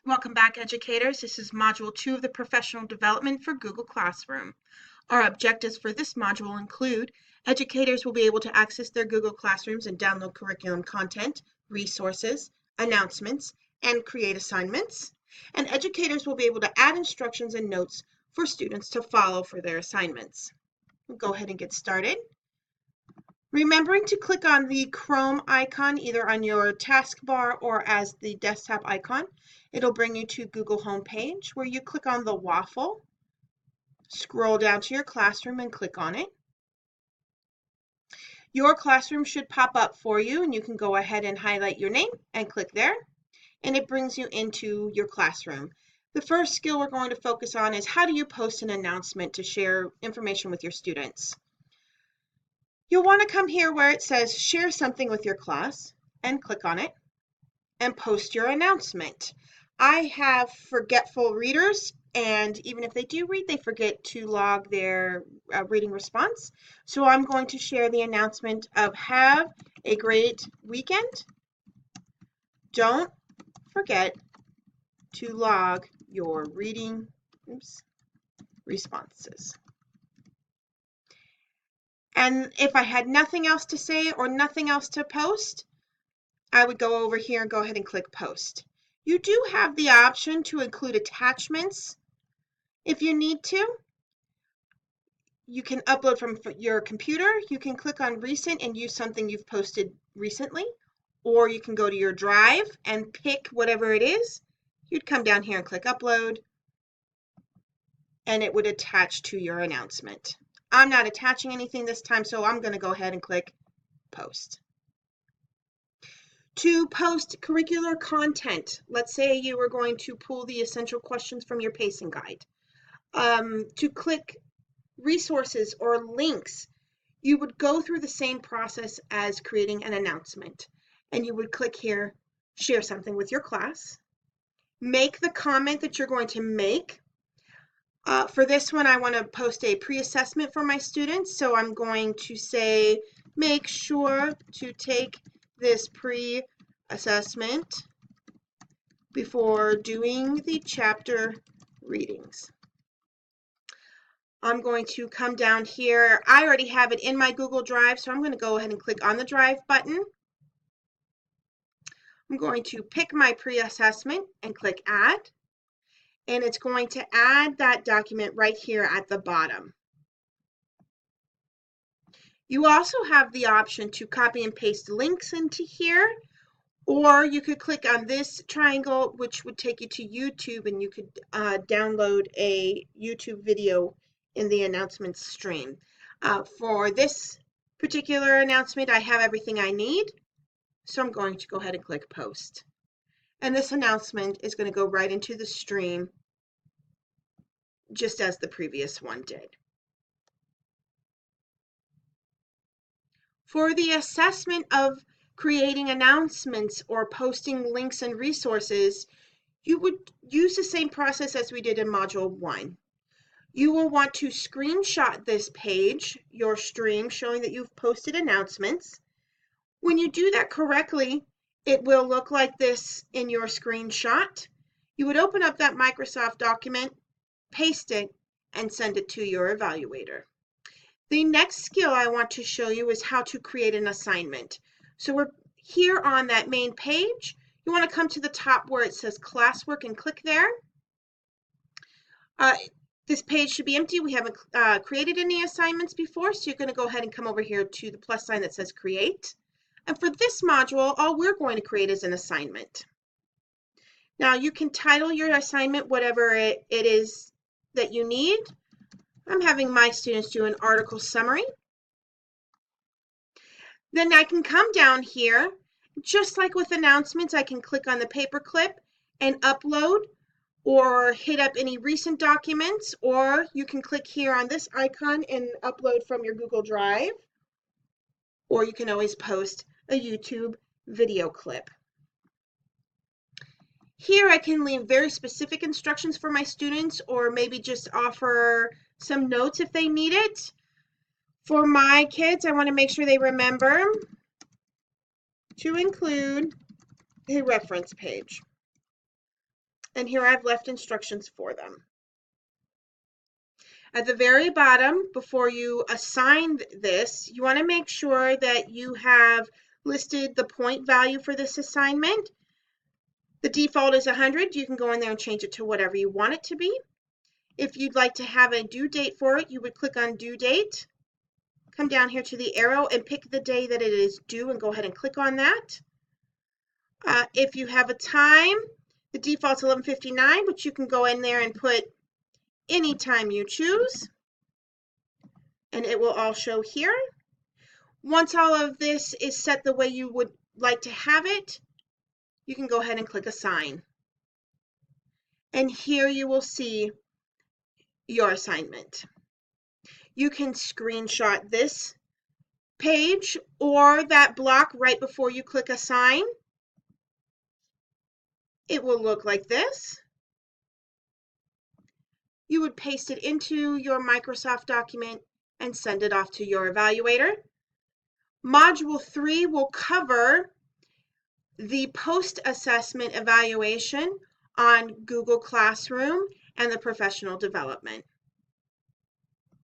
Welcome back, educators. This is Module 2 of the Professional Development for Google Classroom. Our objectives for this module include educators will be able to access their Google Classrooms and download curriculum content, resources, announcements, and create assignments. And educators will be able to add instructions and notes for students to follow for their assignments. We'll go ahead and get started. Remembering to click on the Chrome icon either on your taskbar or as the desktop icon. It'll bring you to Google homepage where you click on the waffle, scroll down to your classroom and click on it. Your classroom should pop up for you and you can go ahead and highlight your name and click there and it brings you into your classroom. The first skill we're going to focus on is how do you post an announcement to share information with your students. You'll want to come here where it says share something with your class and click on it and post your announcement. I have forgetful readers, and even if they do read, they forget to log their reading response. So I'm going to share the announcement of have a great weekend. Don't forget to log your reading responses. And if I had nothing else to say or nothing else to post, I would go over here and go ahead and click post. You do have the option to include attachments if you need to. You can upload from your computer. You can click on recent and use something you've posted recently, or you can go to your drive and pick whatever it is. You'd come down here and click upload and it would attach to your announcement. I'm not attaching anything this time, so I'm going to go ahead and click post. To post curricular content, let's say you were going to pull the essential questions from your pacing guide. To click resources or links, you would go through the same process as creating an announcement. And you would click here, share something with your class, make the comment that you're going to make. For this one, I want to post a pre-assessment for my students. So I'm going to say, make sure to take this pre-assessment before doing the chapter readings. I'm going to come down here. I already have it in my Google Drive, so I'm going to go ahead and click on the Drive button. I'm going to pick my pre-assessment and click Add. And it's going to add that document right here at the bottom. You also have the option to copy and paste links into here, or you could click on this triangle, which would take you to YouTube, and you could download a YouTube video in the announcements stream. For this particular announcement, I have everything I need, so I'm going to go ahead and click post. And this announcement is going to go right into the stream, just as the previous one did. For the assessment of creating announcements or posting links and resources, you would use the same process as we did in Module 1. You will want to screenshot this page, your stream, showing that you've posted announcements. When you do that correctly, it will look like this in your screenshot. You would open up that Microsoft document, paste it, and send it to your evaluator. The next skill I want to show you is how to create an assignment. So we're here on that main page. You want to come to the top where it says classwork and click there. This page should be empty. We haven't created any assignments before, so you're going to go ahead and come over here to the plus sign that says create. And for this module, all we're going to create is an assignment. Now you can title your assignment whatever it is that you need. I'm having my students do an article summary. Then I can come down here, just like with announcements, I can click on the paperclip and upload or hit up any recent documents, or you can click here on this icon and upload from your Google Drive, or you can always post a YouTube video clip. Here I can leave very specific instructions for my students, or maybe just offer some notes if they need it. For my kids, I want to make sure they remember to include a reference page. And here I've left instructions for them. At the very bottom, before you assign this, you want to make sure that you have listed the point value for this assignment. The default is 100. You can go in there and change it to whatever you want it to be. If you'd like to have a due date for it, you would click on due date, come down here to the arrow and pick the day that it is due and go ahead and click on that. If you have a time, the default's 11:59, but you can go in there and put any time you choose, and it will all show here. Once all of this is set the way you would like to have it, you can go ahead and click Assign. And here you will see your assignment. You can screenshot this page or that block right before you click Assign. It will look like this. You would paste it into your Microsoft document and send it off to your evaluator. Module 3 will cover the post-assessment evaluation on Google Classroom and the professional development.